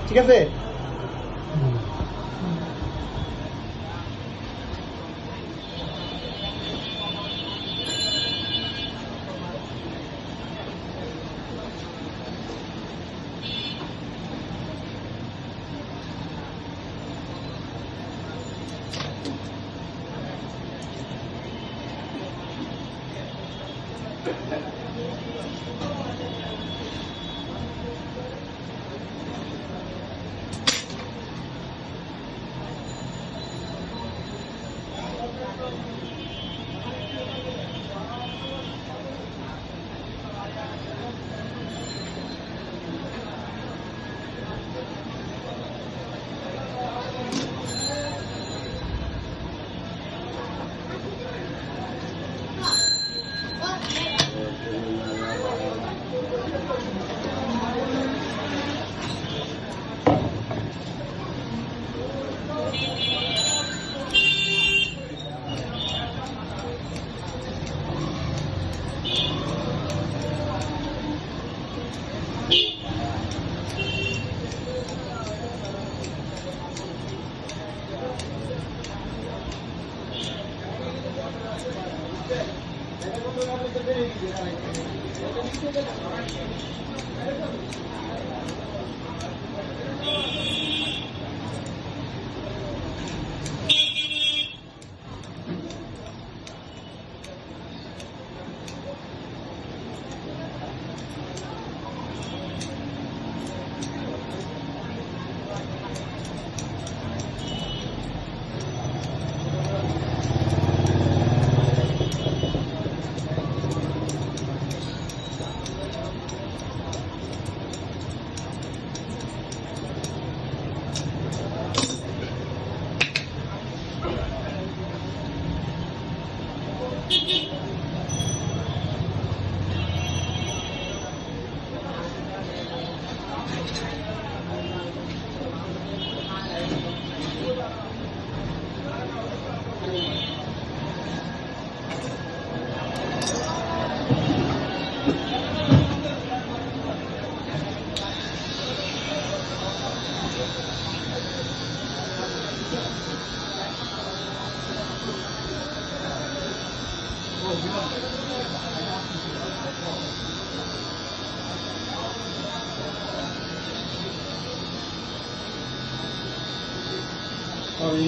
ঠিক আছে।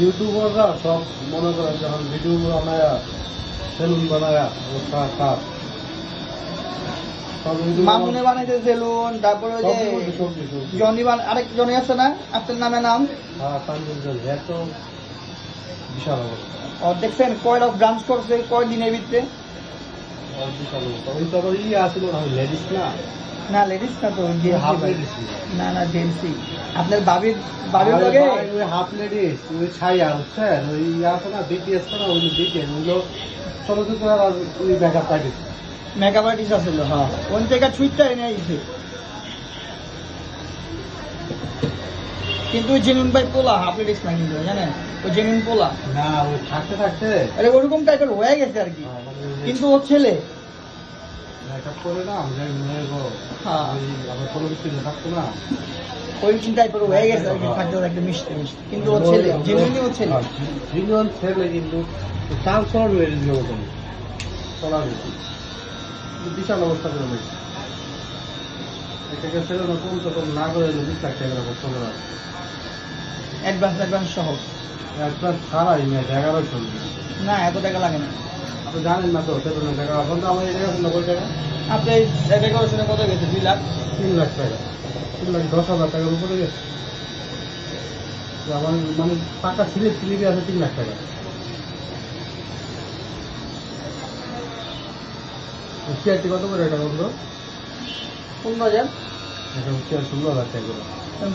ইউটিউবাররা সব মনে করেন যখন ভিডিও বানায়া সেলুন বানায়া খারাপ মামুনে বানাইছে সেলুন, তারপরে ওই যে জনি আরেক জনি আছে না আপনার নামে নাম, এত বিশাল অবস্থা। আর দেখছেন কয়টা ব্রাঞ্চ করছে কয় দিনের ভিতরে। বিশাল অবস্থা। ওই তো আবার আসলো না, লেডিস না, না লেডিস না তো হাফ জেন্টসই। লেডিস না না জেন্টসই। আপনার বাবির লগে ওই হাফ লেডিস ওই ছাইয়া বুঝছেন, ওই আছে না বিটিএস না, ওই বিটিএস ওইগুলো চলচ্চিত্র আর ওই মেকআপ আর্টিস্ট মেকআপ আর্টিস্ট আছিল। হ্যাঁ ওন থেকে ছুটটা এনে আইছে, কিন্তু ওই জেনুইন ভাই পোলা, হাফ লেডিস না কিন্তু জানেন, ওই জেনুইন পোলা। না ওই থাকতে থাকতে আরে ওরকম টাইপের হয়ে গেছে আর কি, কিন্তু ও ছেলে। মেকআপ করে না আমরা হ্যাঁ আমার কোনো কিছু থাকতো না, ওই টাইপের হয়ে গেছে আর কি, থাকতে থাকতে মিশতে মিশতে, কিন্তু ও ছেলে, জেনুইনলি ও ছেলে। জিনিয়ন ছেলে কিন্তু চাল চল লেডিস মতন চলা গেছে, বিশাল অবস্থা করে রয়েছে। এটাকে ছেলে নতুন তখন না করে 20 লাখ টাকা করতে হবে, অ্যাডভান্স সহ। একটা ছাড়াই মেয়ে 1100 না এত টাকা লাগে না। আপনি জানেন না তো সেলুনের টাকা, এখন তো আমার এই টাকা 90 টাকা। আপনি ডেকোরেশনে কত গেছে? 2 লাখ, 3 লাখ টাকা, 3,10,000 টাকার উপরে গেছে। আমার মানে টাকা স্লিপে আছে 3 লাখ টাকা। চেয়ারটি কত করে এটা বললো? 15,000। এটা চেয়ার 16,000 টাকা করে।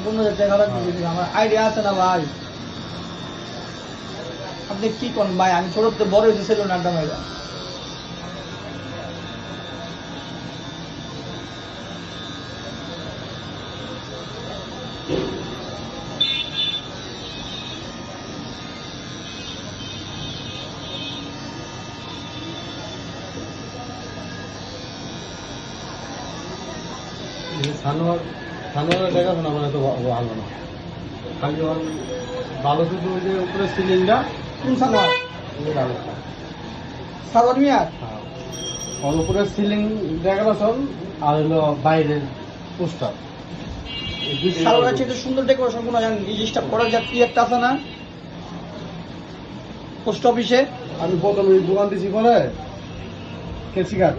15,000 টাকা লাগবে। আমার আইডিয়া আছে না ভাই, আপনি কি কোন ভাই, আমি ছোট বড় হয়েছিল না আড্ডা মাইরা। সানোয়ার সামনে দেখাশোনা করে তো ভালো না, খালি ওর ভালো শুধু ওই যে উপরে সিলিংটা কোন সালোয়ার? ভালো। সালোয়ার মিয়ার? ওর উপরে সিলিং ডেকোরেশন আর হলো বাইরের পোস্টার। সালোয়ার চেয়ে সুন্দর ডেকোরেশন কোনো জানেন এই জিনিসটা করার যা কি একটা আছে না পোস্ট অফিসে? আমি প্রথমে দোকান দিছি পরে কেসিঘাট